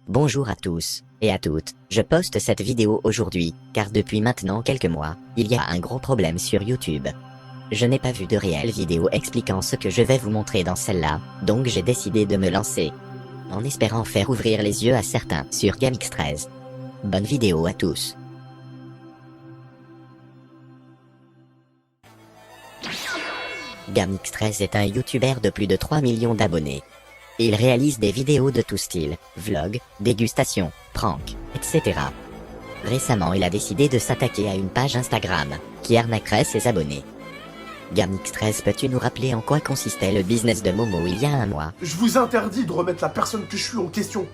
Bonjour à tous, et à toutes, je poste cette vidéo aujourd'hui, car depuis maintenant quelques mois, il y a un gros problème sur YouTube. Je n'ai pas vu de réelle vidéo expliquant ce que je vais vous montrer dans celle-là, donc j'ai décidé de me lancer. En espérant faire ouvrir les yeux à certains sur GamX13. Bonne vidéo à tous. GamX13 est un youtubeur de plus de 3 millions d'abonnés. Il réalise des vidéos de tout style, vlog, dégustation, prank, etc. Récemment il a décidé de s'attaquer à une page Instagram, qui arnaquerait ses abonnés. GamX13, peux-tu nous rappeler en quoi consistait le business de Momo il y a un mois? Je vous interdis de remettre la personne que je suis en question.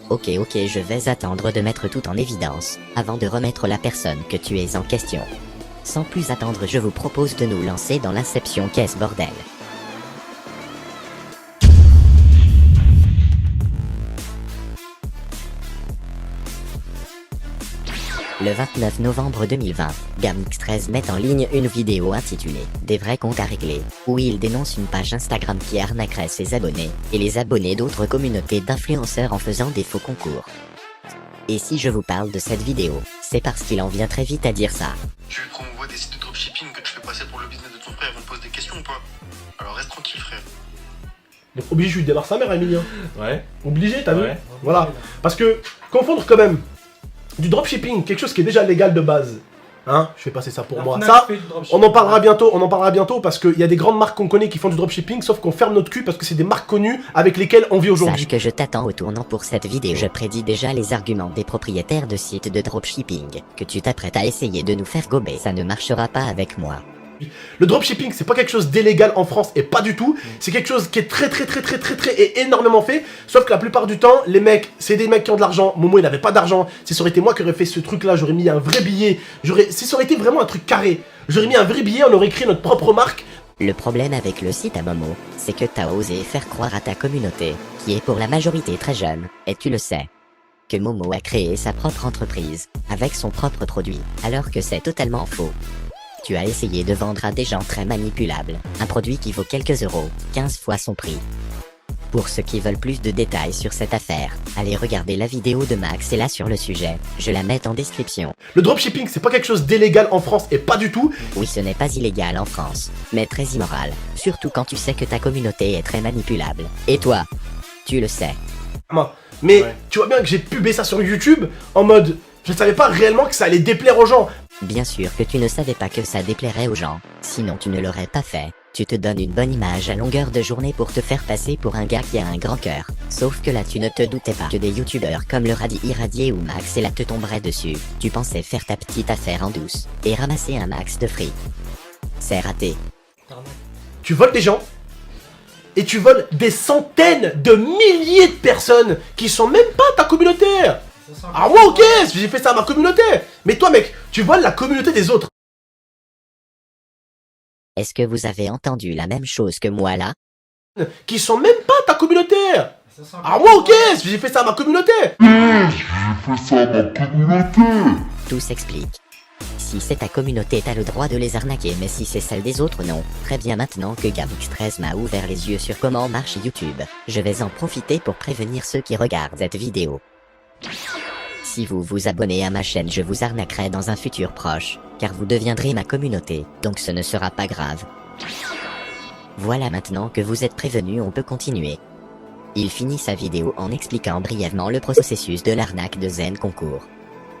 Ok, je vais attendre de mettre tout en évidence, avant de remettre la personne que tu es en question. Sans plus attendre, je vous propose de nous lancer dans l'inception qu'est ce bordel. Le 29 novembre 2020, GamX13 met en ligne une vidéo intitulée « Des vrais comptes à régler » où il dénonce une page Instagram qui arnaquerait ses abonnés et les abonnés d'autres communautés d'influenceurs en faisant des faux concours. Et si je vous parle de cette vidéo, c'est parce qu'il en vient très vite à dire ça. Tu promouvois des sites de dropshipping que tu fais passer pour le business de ton frère, on te pose des questions ou pas? Alors reste tranquille frère. Donc obligé, je lui démarre sa mère, Emilien. Ouais. Obligé, t'as vu? Ouais. Voilà. Parce que, confondre quand même du dropshipping, quelque chose qui est déjà légal de base. Hein, je fais passer ça pour moi. Ça, on en parlera bientôt parce qu'il y a des grandes marques qu'on connaît qui font du dropshipping, sauf qu'on ferme notre cul parce que c'est des marques connues avec lesquelles on vit aujourd'hui. Sache que je t'attends au tournant pour cette vidéo. Je prédis déjà les arguments des propriétaires de sites de dropshipping que tu t'apprêtes à essayer de nous faire gober. Ça ne marchera pas avec moi. Le dropshipping, c'est pas quelque chose d'illégal en France et pas du tout. C'est quelque chose qui est très et énormément fait. Sauf que la plupart du temps, les mecs, c'est des mecs qui ont de l'argent. Momo, il avait pas d'argent. Si ça aurait été moi qui aurais fait ce truc-là, j'aurais mis un vrai billet. Si ça aurait été vraiment un truc carré, j'aurais mis un vrai billet, on aurait créé notre propre marque. Le problème avec le site à Momo, c'est que t'as osé faire croire à ta communauté, qui est pour la majorité très jeune, et tu le sais, que Momo a créé sa propre entreprise, avec son propre produit, alors que c'est totalement faux. Tu as essayé de vendre à des gens très manipulables, un produit qui vaut quelques euros, 15 fois son prix. Pour ceux qui veulent plus de détails sur cette affaire, allez regarder la vidéo de Max est là sur le sujet, je la mets en description. Le dropshipping, c'est pas quelque chose d'illégal en France et pas du tout. Oui, ce n'est pas illégal en France, mais très immoral, surtout quand tu sais que ta communauté est très manipulable. Et toi, tu le sais. Mais tu vois bien que j'ai pubé ça sur YouTube en mode, je savais pas réellement que ça allait déplaire aux gens. Bien sûr que tu ne savais pas que ça déplairait aux gens, sinon tu ne l'aurais pas fait. Tu te donnes une bonne image à longueur de journée pour te faire passer pour un gars qui a un grand cœur. Sauf que là tu ne te doutais pas que des youtubeurs comme le Radi Irradié ou Max et là te tomberaient dessus. Tu pensais faire ta petite affaire en douce, et ramasser un max de fric. C'est raté. Tu voles des gens, et tu voles des centaines de milliers de personnes qui sont même pas ta communauté. Ah moi ok, j'ai fait ça à ma communauté. Mais toi mec, tu voles la communauté des autres. Est-ce que vous avez entendu la même chose que moi là? Qui sont même pas ta communauté. Ah moi ok, j'ai fait ça à ma communauté. Tout s'explique. Si c'est ta communauté, t'as le droit de les arnaquer, mais si c'est celle des autres, non. Très bien, maintenant que GamX13 m'a ouvert les yeux sur comment marche YouTube, je vais en profiter pour prévenir ceux qui regardent cette vidéo. Si vous vous abonnez à ma chaîne, je vous arnaquerai dans un futur proche, car vous deviendrez ma communauté, donc ce ne sera pas grave. Voilà, maintenant que vous êtes prévenus, on peut continuer. Il finit sa vidéo en expliquant brièvement le processus de l'arnaque de Zen Concours.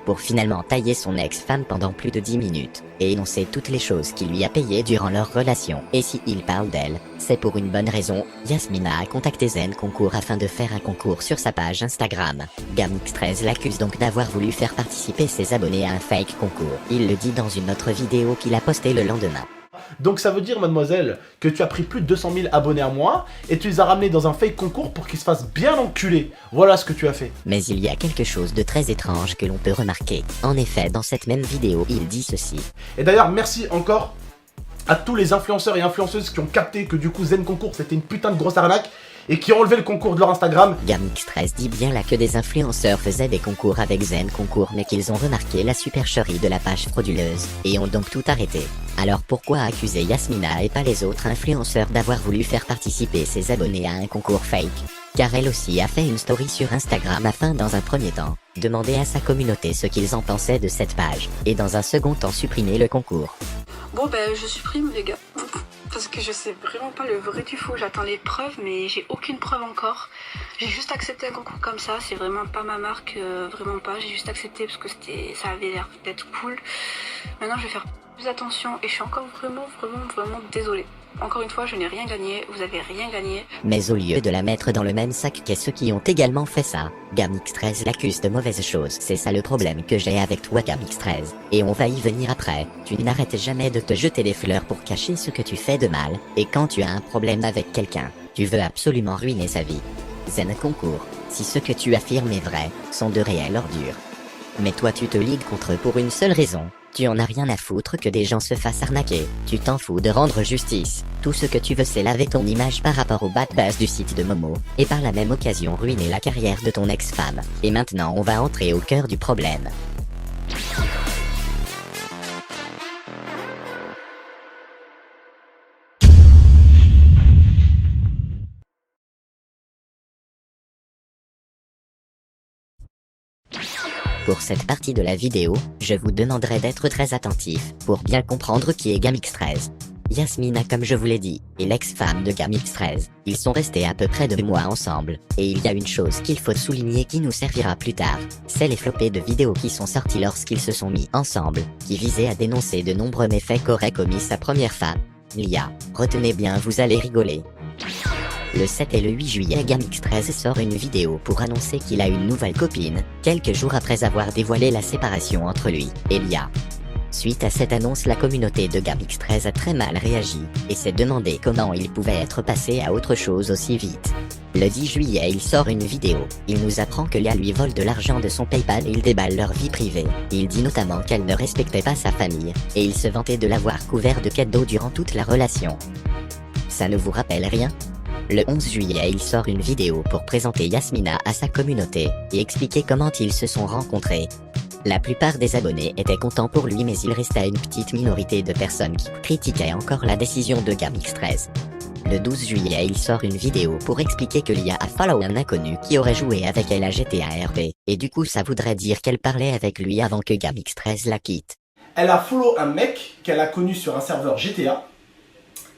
Pour finalement tailler son ex-femme pendant plus de 10 minutes, et énoncer toutes les choses qu'il lui a payées durant leur relation. Et si il parle d'elle, c'est pour une bonne raison. Yasmina a contacté Zen Concours afin de faire un concours sur sa page Instagram. GamX13 l'accuse donc d'avoir voulu faire participer ses abonnés à un fake concours. Il le dit dans une autre vidéo qu'il a postée le lendemain. Donc ça veut dire, mademoiselle, que tu as pris plus de 200 000 abonnés à moi et tu les as ramenés dans un fake concours pour qu'ils se fassent bien enculer. Voilà ce que tu as fait. Mais il y a quelque chose de très étrange que l'on peut remarquer. En effet, dans cette même vidéo, il dit ceci. Et d'ailleurs, merci encore à tous les influenceurs et influenceuses qui ont capté que du coup Zen Concours c'était une putain de grosse arnaque et qui ont enlevé le concours de leur Instagram. GamX13 dit bien là que des influenceurs faisaient des concours avec Zen Concours mais qu'ils ont remarqué la supercherie de la page frauduleuse, et ont donc tout arrêté. Alors pourquoi accuser Yasmina et pas les autres influenceurs d'avoir voulu faire participer ses abonnés à un concours fake? car elle aussi a fait une story sur Instagram afin dans un premier temps, demander à sa communauté ce qu'ils en pensaient de cette page, et dans un second temps supprimer le concours. Bon ben je supprime les gars, parce que je sais vraiment pas le vrai du faux, j'attends les preuves mais j'ai aucune preuve encore. J'ai juste accepté un concours comme ça, c'est vraiment pas ma marque, vraiment pas, j'ai juste accepté parce que ça avait l'air d'être cool. Maintenant je vais faire plus attention et je suis encore vraiment désolée. Encore une fois, je n'ai rien gagné, vous avez rien gagné. Mais au lieu de la mettre dans le même sac que ceux qui ont également fait ça, Gamix13 l'accuse de mauvaises choses. C'est ça le problème que j'ai avec toi Gamix13. Et on va y venir après. Tu n'arrêtes jamais de te jeter des fleurs pour cacher ce que tu fais de mal. Et quand tu as un problème avec quelqu'un, tu veux absolument ruiner sa vie. Zen concours, si ce que tu affirmes est vrai, sont de réelles ordures. Mais toi tu te ligues contre eux pour une seule raison. Tu en as rien à foutre que des gens se fassent arnaquer, tu t'en fous de rendre justice. Tout ce que tu veux c'est laver ton image par rapport au bad buzz du site de Momo, et par la même occasion ruiner la carrière de ton ex-femme. Et maintenant on va entrer au cœur du problème. Pour cette partie de la vidéo, je vous demanderai d'être très attentif, pour bien comprendre qui est Gamix13. Yasmina comme je vous l'ai dit, est l'ex-femme de Gamix13. Ils sont restés à peu près 2 mois ensemble, et il y a une chose qu'il faut souligner qui nous servira plus tard, c'est les flopées de vidéos qui sont sorties lorsqu'ils se sont mis ensemble, qui visaient à dénoncer de nombreux méfaits qu'aurait commis sa première femme, Lia. Retenez bien, vous allez rigoler. Le 7 et le 8 juillet, Gamix13 sort une vidéo pour annoncer qu'il a une nouvelle copine, quelques jours après avoir dévoilé la séparation entre lui et Lia. Suite à cette annonce, la communauté de Gamix13 a très mal réagi, et s'est demandé comment il pouvait être passé à autre chose aussi vite. Le 10 juillet, il sort une vidéo, il nous apprend que Lia lui vole de l'argent de son PayPal et il déballe leur vie privée. Il dit notamment qu'elle ne respectait pas sa famille, et il se vantait de l'avoir couvert de cadeaux durant toute la relation. Ça ne vous rappelle rien ? Le 11 juillet, il sort une vidéo pour présenter Yasmina à sa communauté, et expliquer comment ils se sont rencontrés. La plupart des abonnés étaient contents pour lui mais il restait une petite minorité de personnes qui critiquaient encore la décision de Gamix13. Le 12 juillet, il sort une vidéo pour expliquer que Lia a follow un inconnu qui aurait joué avec elle à GTA RP, et du coup ça voudrait dire qu'elle parlait avec lui avant que Gamix13 la quitte. Elle a follow un mec qu'elle a connu sur un serveur GTA,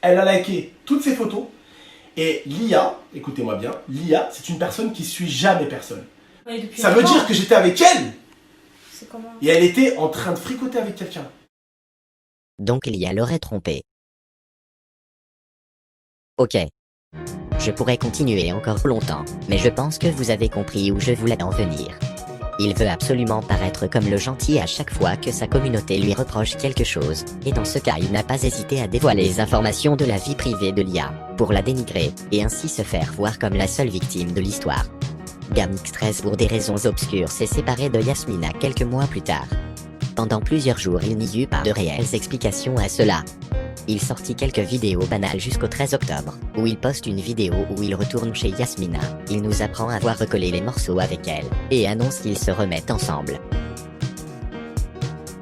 elle a liké toutes ses photos, et Lia, écoutez-moi bien, Lia, c'est une personne qui suit jamais personne. Ça veut dire que j'étais avec elle. C'est comment ? Et elle était en train de fricoter avec quelqu'un. Donc Lia l'aurait trompé. Ok. Je pourrais continuer encore longtemps, mais je pense que vous avez compris où je voulais en venir. Il veut absolument paraître comme le gentil à chaque fois que sa communauté lui reproche quelque chose, et dans ce cas il n'a pas hésité à dévoiler les informations de la vie privée de Lia, pour la dénigrer, et ainsi se faire voir comme la seule victime de l'histoire. Gamix13 pour des raisons obscures s'est séparé de Yasmina quelques mois plus tard. Pendant plusieurs jours il n'y eut pas de réelles explications à cela. Il sortit quelques vidéos banales jusqu'au 13 octobre, où il poste une vidéo où il retourne chez Yasmina, il nous apprend à avoir recollé les morceaux avec elle, et annonce qu'ils se remettent ensemble.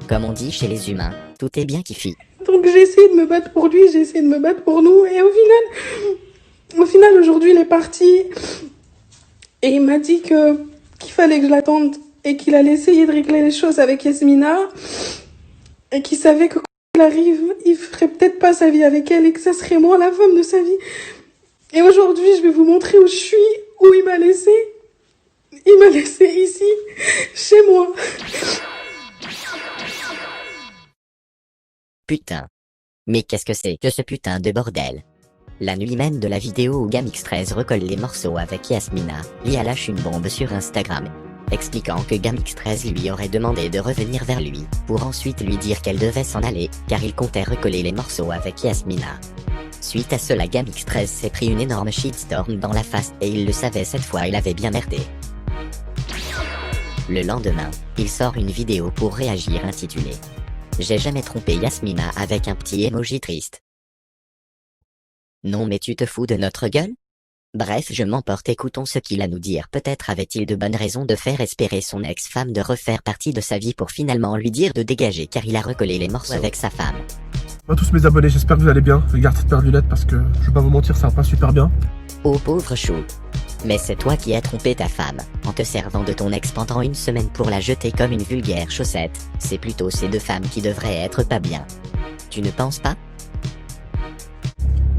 Comme on dit chez les humains, tout est bien qui fit. Donc j'ai essayé de me battre pour lui, j'ai essayé de me battre pour nous, et au final aujourd'hui il est parti, et il m'a dit qu'il fallait que je l'attende, et qu'il allait essayer de régler les choses avec Yasmina, et qu'il savait que quand il arrive, il ferait peut-être pas sa vie avec elle, et que ça serait moi la femme de sa vie. Et aujourd'hui, je vais vous montrer où je suis, où il m'a laissé. Il m'a laissé ici, chez moi. Putain. Mais qu'est-ce que c'est que ce putain de bordel? La nuit même de la vidéo où Gamix13 recolle les morceaux avec Yasmina, Lia lâche une bombe sur Instagram, expliquant que Gamix13 lui aurait demandé de revenir vers lui, pour ensuite lui dire qu'elle devait s'en aller, car il comptait recoller les morceaux avec Yasmina. Suite à cela, Gamix13 s'est pris une énorme shitstorm dans la face, et il le savait, cette fois il avait bien merdé. Le lendemain, il sort une vidéo pour réagir intitulée « J'ai jamais trompé Yasmina » avec un petit emoji triste. Non mais tu te fous de notre gueule? Bref, je m'emporte, écoutons ce qu'il a à nous dire. Peut-être avait-il de bonnes raisons de faire espérer son ex-femme de refaire partie de sa vie pour finalement lui dire de dégager, car il a recollé les morceaux avec sa femme. Bonjour à tous mes abonnés, j'espère que vous allez bien. Je garde cette paire de lunettes parce que je vais pas vous mentir, ça va pas super bien. Oh pauvre chou. Mais c'est toi qui as trompé ta femme, en te servant de ton ex pendant une semaine pour la jeter comme une vulgaire chaussette. C'est plutôt ces deux femmes qui devraient être pas bien. Tu ne penses pas?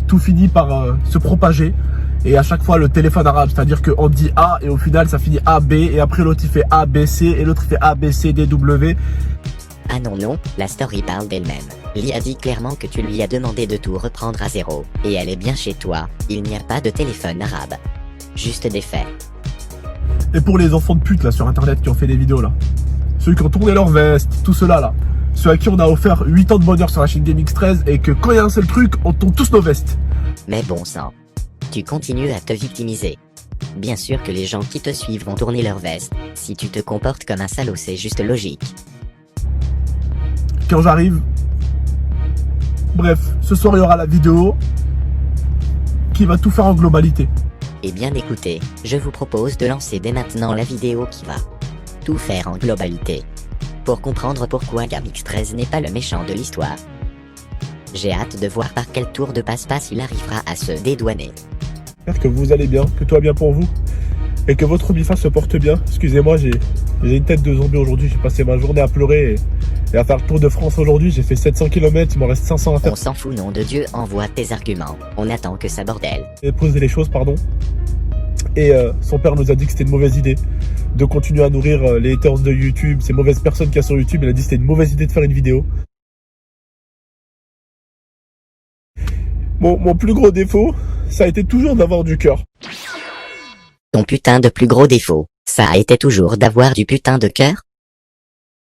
Tout finit par se propager. Et à chaque fois le téléphone arabe, c'est-à-dire qu'on dit A et au final ça finit A, B et après l'autre il fait A, B, C et l'autre il fait A, B, C, D, W. Ah non, la story parle d'elle-même. Lia dit clairement que tu lui as demandé de tout reprendre à zéro, et elle est bien chez toi, il n'y a pas de téléphone arabe. Juste des faits. Et pour les enfants de pute là sur internet qui ont fait des vidéos là, ceux qui ont tourné leur veste, tout cela là, ceux à qui on a offert 8 ans de bonheur sur la chaîne GameX13 et que quand il y a un seul truc, on tourne tous nos vestes. Mais bon sang. Tu continues à te victimiser. Bien sûr que les gens qui te suivent vont tourner leur veste, si tu te comportes comme un salaud c'est juste logique. Quand j'arrive, bref, ce soir il y aura la vidéo qui va tout faire en globalité. Et bien écoutez, je vous propose de lancer dès maintenant la vidéo qui va tout faire en globalité. Pour comprendre pourquoi GameX13 n'est pas le méchant de l'histoire. J'ai hâte de voir par quel tour de passe-passe il arrivera à se dédouaner. J'espère que vous allez bien, que tout va bien pour vous et que votre Bifa se porte bien. Excusez-moi, j'ai une tête de zombie aujourd'hui, j'ai passé ma journée à pleurer et à faire le tour de France aujourd'hui. J'ai fait 700 km, il m'en reste 500 à faire. On s'en fout, nom de Dieu, envoie tes arguments, on attend que ça bordelle. Et poser les choses, pardon. Et son père nous a dit que c'était une mauvaise idée de continuer à nourrir les haters de YouTube, ces mauvaises personnes qu'il y a sur YouTube. Il a dit que c'était une mauvaise idée de faire une vidéo. Mon plus gros défaut, ça a été toujours d'avoir du cœur. Ton putain de plus gros défaut, ça a été toujours d'avoir du putain de cœur?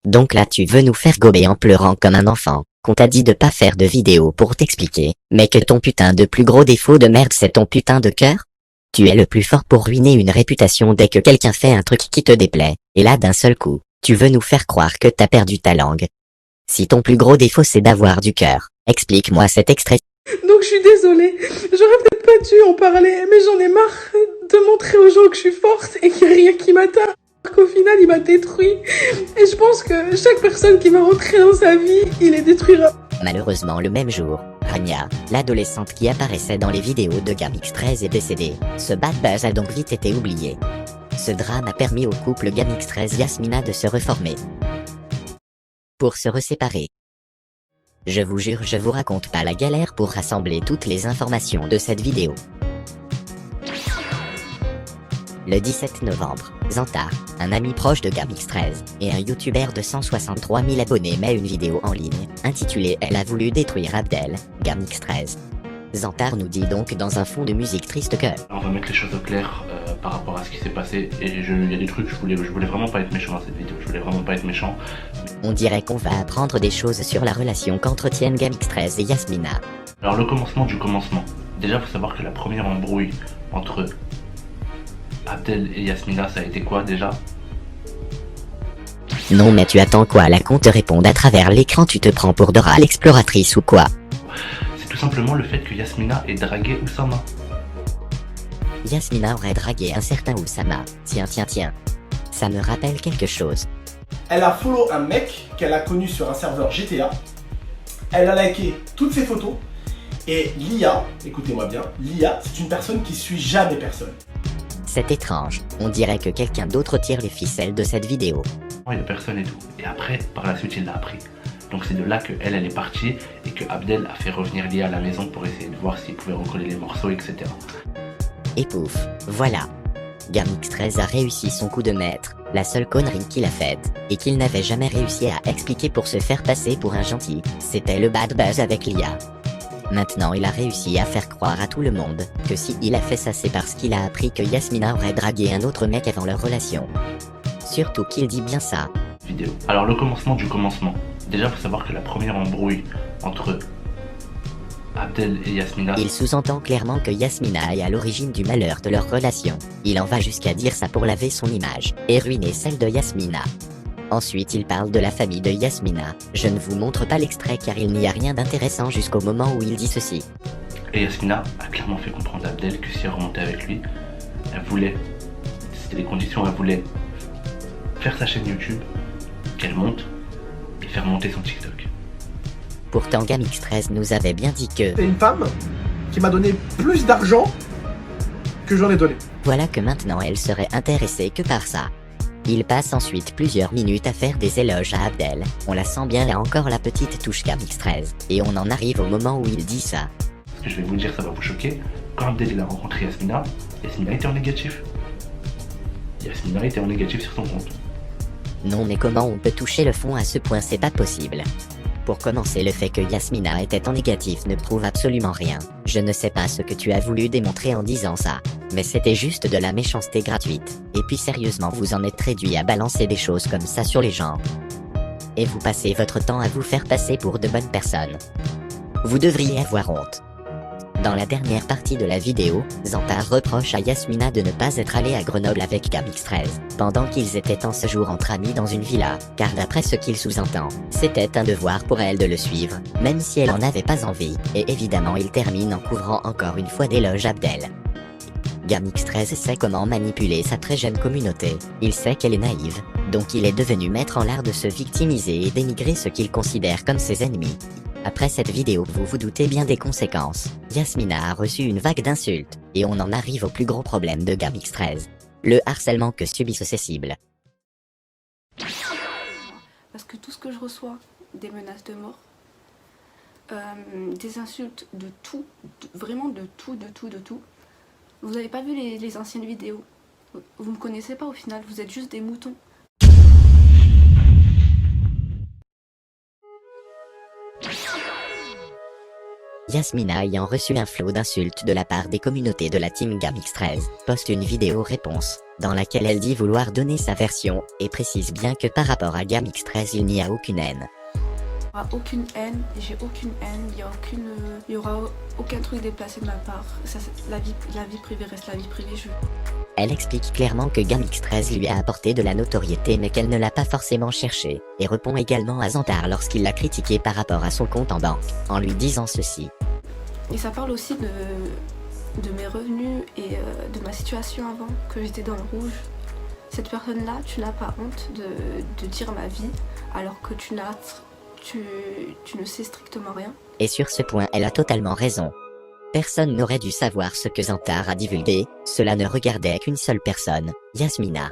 Donc là tu veux nous faire gober en pleurant comme un enfant, qu'on t'a dit de pas faire de vidéo pour t'expliquer, mais que ton putain de plus gros défaut de merde c'est ton putain de cœur? Tu es le plus fort pour ruiner une réputation dès que quelqu'un fait un truc qui te déplaît, et là d'un seul coup, tu veux nous faire croire que t'as perdu ta langue. Si ton plus gros défaut c'est d'avoir du cœur, explique-moi cet extrait. Donc je suis désolée, j'aurais peut-être pas dû en parler, mais j'en ai marre de montrer aux gens que je suis forte et qu'il n'y a rien qui m'atteint. Qu'au final il m'a détruit. Et je pense que chaque personne qui va rentrer dans sa vie, il les détruira. Malheureusement le même jour, Rania, l'adolescente qui apparaissait dans les vidéos de GameX13 est décédée. Ce bad buzz a donc vite été oublié. Ce drame a permis au couple GameX13 Yasmina de se reformer. Pour se reséparer. Je vous jure, je vous raconte pas la galère pour rassembler toutes les informations de cette vidéo. Le 17 novembre, Zantar, un ami proche de GameX13, et un youtubeur de 163 000 abonnés met une vidéo en ligne, intitulée « Elle a voulu détruire Abdel, GameX13 ». Zantar nous dit donc dans un fond de musique triste que... On va mettre les choses au clair par rapport à ce qui s'est passé, et il y a des trucs, je voulais vraiment pas être méchant dans cette vidéo, je voulais vraiment pas être méchant. On dirait qu'on va apprendre des choses sur la relation qu'entretiennent GameX13 et Yasmina. Alors le commencement du commencement. Déjà faut savoir que la première embrouille entre Abdel et Yasmina, ça a été quoi déjà? Non mais tu attends quoi, la con te réponde à travers l'écran, tu te prends pour Dora l'exploratrice ou quoi? C'est tout simplement le fait que Yasmina ait dragué Oussama. Yasmina aurait dragué un certain Oussama. Tiens. Ça me rappelle quelque chose. Elle a follow un mec qu'elle a connu sur un serveur GTA. Elle a liké toutes ses photos. Et Lia, écoutez-moi bien, Lia, c'est une personne qui suit jamais personne. C'est étrange, on dirait que quelqu'un d'autre tire les ficelles de cette vidéo. Il y a personne et tout. Et après, par la suite, il l'a appris. Donc c'est de là que elle est partie et que Abdel a fait revenir Lia à la maison pour essayer de voir s'il pouvait recoller les morceaux, etc. Et pouf, voilà. GameX13 a réussi son coup de maître, la seule connerie qu'il a faite, et qu'il n'avait jamais réussi à expliquer pour se faire passer pour un gentil, c'était le bad buzz avec Lia. Maintenant il a réussi à faire croire à tout le monde que si il a fait ça c'est parce qu'il a appris que Yasmina aurait dragué un autre mec avant leur relation. Surtout qu'il dit bien ça. Vidéo. Alors le commencement du commencement. Déjà faut savoir que la première embrouille entre Abdel et Yasmina... Il sous-entend clairement que Yasmina est à l'origine du malheur de leur relation. Il en va jusqu'à dire ça pour laver son image et ruiner celle de Yasmina. Ensuite il parle de la famille de Yasmina. Je ne vous montre pas l'extrait car il n'y a rien d'intéressant jusqu'au moment où il dit ceci. Et Yasmina a clairement fait comprendre à Abdel que si elle remontait avec lui, elle voulait, c'était les conditions, elle voulait faire sa chaîne YouTube, qu'elle monte et faire monter son TikTok. Pourtant GameX13 nous avait bien dit que... C'est une femme qui m'a donné plus d'argent que j'en ai donné. Voilà que maintenant elle serait intéressée que par ça. Il passe ensuite plusieurs minutes à faire des éloges à Abdel. On la sent bien là encore la petite touche Gamix13. Et on en arrive au moment où il dit ça. Ce que je vais vous dire, ça va vous choquer. Quand Abdel il a rencontré Yasmina, Yasmina était en négatif. Yasmina était en négatif sur son compte. Non mais comment on peut toucher le fond à ce point, c'est pas possible. Pour commencer, le fait que Yasmina était en négatif ne prouve absolument rien. Je ne sais pas ce que tu as voulu démontrer en disant ça. Mais c'était juste de la méchanceté gratuite. Et puis sérieusement, vous en êtes réduit à balancer des choses comme ça sur les gens. Et vous passez votre temps à vous faire passer pour de bonnes personnes. Vous devriez avoir honte. Dans la dernière partie de la vidéo, Zantar reproche à Yasmina de ne pas être allée à Grenoble avec Gamix13, pendant qu'ils étaient en séjour entre amis dans une villa, car d'après ce qu'il sous-entend, c'était un devoir pour elle de le suivre, même si elle en avait pas envie, et évidemment il termine en couvrant encore une fois d'éloges Abdel. Gamix13 sait comment manipuler sa très jeune communauté, il sait qu'elle est naïve, donc il est devenu maître en l'art de se victimiser et dénigrer ce qu'il considère comme ses ennemis. Après cette vidéo, vous vous doutez bien des conséquences. Yasmina a reçu une vague d'insultes, et on en arrive au plus gros problème de Gamix13. Le harcèlement que subissent ses cibles. Parce que tout ce que je reçois, des menaces de mort, des insultes de tout, vraiment de tout. Vous n'avez pas vu les anciennes vidéos. Vous me connaissez pas au final, vous êtes juste des moutons. Yasmina, ayant reçu un flot d'insultes de la part des communautés de la team Gamix13, poste une vidéo réponse, dans laquelle elle dit vouloir donner sa version, et précise bien que par rapport à Gamix13 il n'y a aucune haine. Il n'y aura aucune haine, j'ai aucune haine, il y aura aucun truc déplacé de ma part. Ça, la vie privée reste la vie privée. Elle explique clairement que Gamix13 lui a apporté de la notoriété mais qu'elle ne l'a pas forcément cherché, et répond également à Zantar lorsqu'il l'a critiqué par rapport à son compte en banque, en lui disant ceci. Et ça parle aussi de mes revenus et de ma situation avant, que j'étais dans le rouge. Cette personne-là, tu n'as pas honte de dire ma vie, alors que tu ne sais strictement rien. Et sur ce point, elle a totalement raison. Personne n'aurait dû savoir ce que Zantar a divulgué, cela ne regardait qu'une seule personne, Yasmina.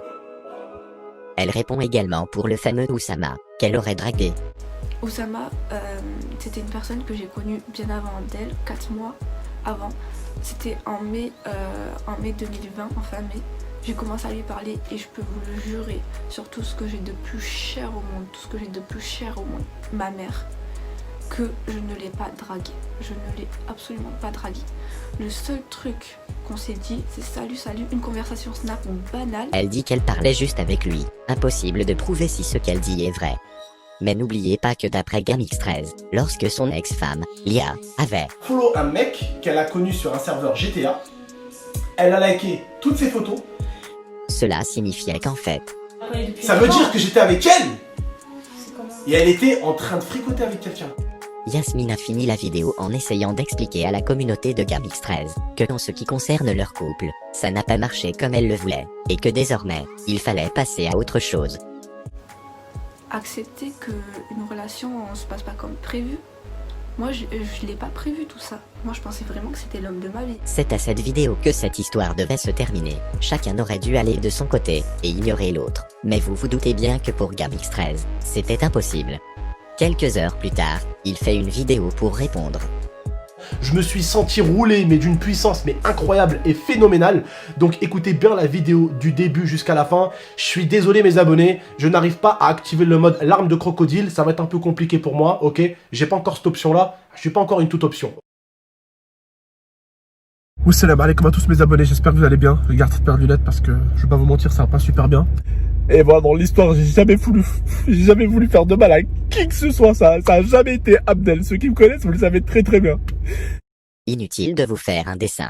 Elle répond également pour le fameux Oussama, qu'elle aurait dragué. Oussama, c'était une personne que j'ai connue bien avant d'elle, 4 mois avant. C'était en mai 2020, en fin mai. J'ai commencé à lui parler et je peux vous le jurer sur tout ce que j'ai de plus cher au monde, ma mère, que je ne l'ai pas draguée. Je ne l'ai absolument pas draguée. Le seul truc qu'on s'est dit, c'est salut, une conversation Snap banale. Elle dit qu'elle parlait juste avec lui. Impossible de prouver si ce qu'elle dit est vrai. Mais n'oubliez pas que d'après Gamix13, lorsque son ex-femme, Lia, avait follow un mec qu'elle a connu sur un serveur GTA, elle a liké toutes ses photos. Cela signifiait qu'en fait, ça veut dire que j'étais avec elle. Et elle était en train de fricoter avec quelqu'un. Yasmina finit la vidéo en essayant d'expliquer à la communauté de Gamix13 que en ce qui concerne leur couple, ça n'a pas marché comme elle le voulait, et que désormais, il fallait passer à autre chose. Accepter qu'une relation ne se passe pas comme prévu. Moi, je l'ai pas prévu tout ça. Moi, je pensais vraiment que c'était l'homme de ma vie. C'est à cette vidéo que cette histoire devait se terminer. Chacun aurait dû aller de son côté et ignorer l'autre. Mais vous vous doutez bien que pour Gamix13, c'était impossible. Quelques heures plus tard, il fait une vidéo pour répondre. Je me suis senti rouler, mais d'une puissance incroyable et phénoménale. Donc écoutez bien la vidéo du début jusqu'à la fin. Je suis désolé mes abonnés, je n'arrive pas à activer le mode larme de crocodile. Ça va être un peu compliqué pour moi, ok? J'ai pas encore cette option-là, je suis pas encore une toute option. Salam alaikum à tous mes abonnés, j'espère que vous allez bien. Je garde cette paire de lunettes parce que je vais pas vous mentir, ça va pas super bien. Et voilà, dans l'histoire, j'ai jamais voulu faire de mal à qui que ce soit. Ça a jamais été Abdel. Ceux qui me connaissent, vous le savez très bien. Inutile de vous faire un dessin.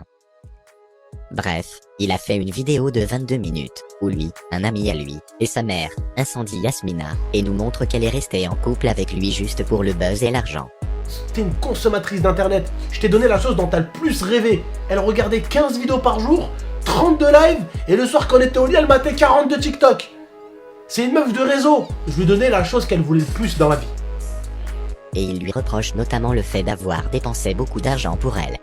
Bref, il a fait une vidéo de 22 minutes, où lui, un ami à lui, et sa mère, incendie Yasmina, et nous montre qu'elle est restée en couple avec lui juste pour le buzz et l'argent. T'es une consommatrice d'internet. Je t'ai donné la chose dont t'as le plus rêvé. Elle regardait 15 vidéos par jour, 30 de live, et le soir quand on était au lit, elle matait 40 de TikTok. C'est une meuf de réseau. Je lui donnais la chose qu'elle voulait le plus dans la vie. Et il lui reproche notamment le fait d'avoir dépensé beaucoup d'argent pour elle.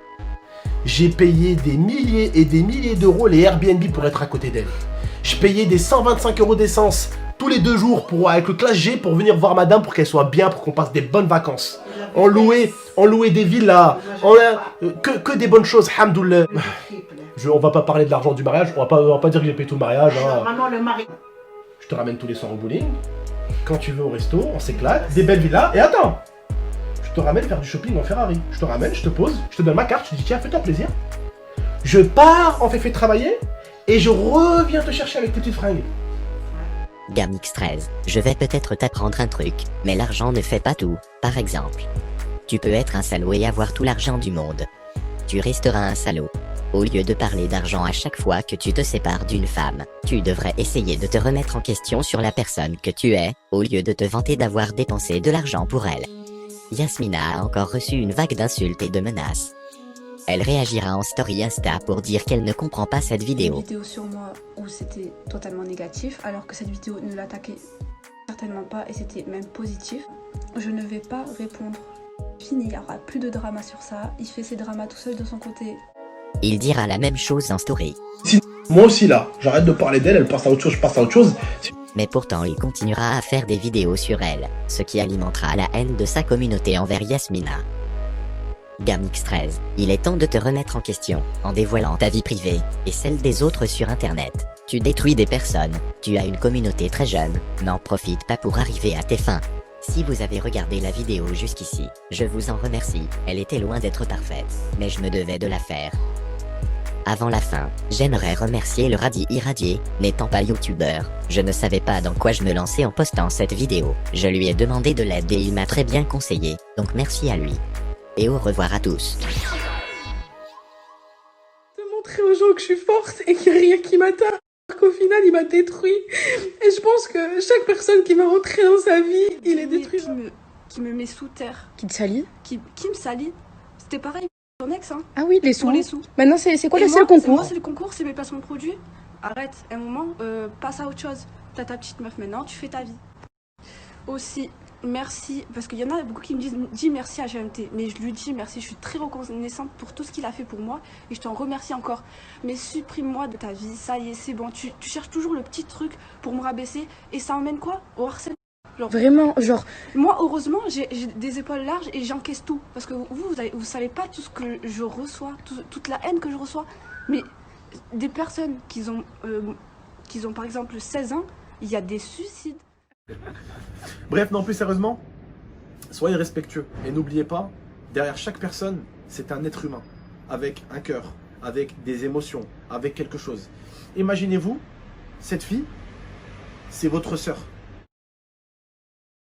J'ai payé des milliers et des milliers d'euros les Airbnb pour être à côté d'elle. Je payais des 125 € d'essence tous les 2 jours avec le classe G pour venir voir madame pour qu'elle soit bien, pour qu'on passe des bonnes vacances. On louait des villas, que des bonnes choses, hamdoullah. On va pas parler de l'argent du mariage, on va pas dire que j'ai payé tout le mariage. Hein. Vraiment le mari. Je te ramène tous les soirs au bowling. Quand tu veux au resto, on s'éclate, des belles villas. Et attends, je te ramène faire du shopping en Ferrari. Je te ramène, je te pose, je te donne ma carte, je te dis tiens, fais-toi plaisir. Je pars en fait travailler et je reviens te chercher avec tes petites fringues. Gamix13, je vais peut-être t'apprendre un truc, mais l'argent ne fait pas tout. Par exemple, tu peux être un salaud et avoir tout l'argent du monde. Tu resteras un salaud. Au lieu de parler d'argent à chaque fois que tu te sépares d'une femme, tu devrais essayer de te remettre en question sur la personne que tu es, au lieu de te vanter d'avoir dépensé de l'argent pour elle. Yasmina a encore reçu une vague d'insultes et de menaces. Elle réagira en story Insta pour dire qu'elle ne comprend pas cette vidéo. Une vidéo sur moi où c'était totalement négatif, alors que cette vidéo ne l'attaquait certainement pas et c'était même positif. Je ne vais pas répondre. Fini, il n'y aura plus de drama sur ça. Il fait ses dramas tout seul de son côté. Il dira la même chose en story. Moi aussi là, j'arrête de parler d'elle, elle passe à autre chose, je passe à autre chose. Mais pourtant il continuera à faire des vidéos sur elle, ce qui alimentera la haine de sa communauté envers Yasmina. Gamix13, il est temps de te remettre en question, en dévoilant ta vie privée, et celle des autres sur internet. Tu détruis des personnes, tu as une communauté très jeune, n'en profite pas pour arriver à tes fins. Si vous avez regardé la vidéo jusqu'ici, je vous en remercie, elle était loin d'être parfaite, mais je me devais de la faire. Avant la fin, j'aimerais remercier le Radi Irradié, n'étant pas youtubeur, je ne savais pas dans quoi je me lançais en postant cette vidéo. Je lui ai demandé de l'aide et il m'a très bien conseillé, donc merci à lui. Et au revoir à tous. De montrer aux gens que je suis forte et qu'il n'y a rien qui m'atteint. Alors qu'au final, il m'a détruit. Et je pense que chaque personne qui m'a rentré dans sa vie, il est détruit. Qui me met sous terre. Qui te salit? Qui me salit. C'était pareil. Ton ex, hein. Ah oui, les sous. Pour les sous. Maintenant, c'est quoi Et le seul concours? Moi, c'est le concours, c'est mes placements de produits. Arrête, un moment, passe à autre chose. T'as ta petite meuf maintenant, tu fais ta vie. Aussi, merci, parce qu'il y en a beaucoup qui me disent dis merci à GMT, mais je lui dis merci, je suis très reconnaissante pour tout ce qu'il a fait pour moi et je t'en remercie encore. Mais supprime-moi de ta vie, ça y est, c'est bon, tu cherches toujours le petit truc pour me rabaisser et ça emmène quoi? Au harcèlement. Genre, vraiment, genre... Moi, heureusement, j'ai des épaules larges et j'encaisse tout. Parce que vous savez pas tout ce que je reçois, toute la haine que je reçois. Mais des personnes qui ont par exemple 16 ans, il y a des suicides. Bref, non, plus sérieusement, soyez respectueux. Et n'oubliez pas, derrière chaque personne, c'est un être humain. Avec un cœur, avec des émotions, avec quelque chose. Imaginez-vous, cette fille, c'est votre sœur.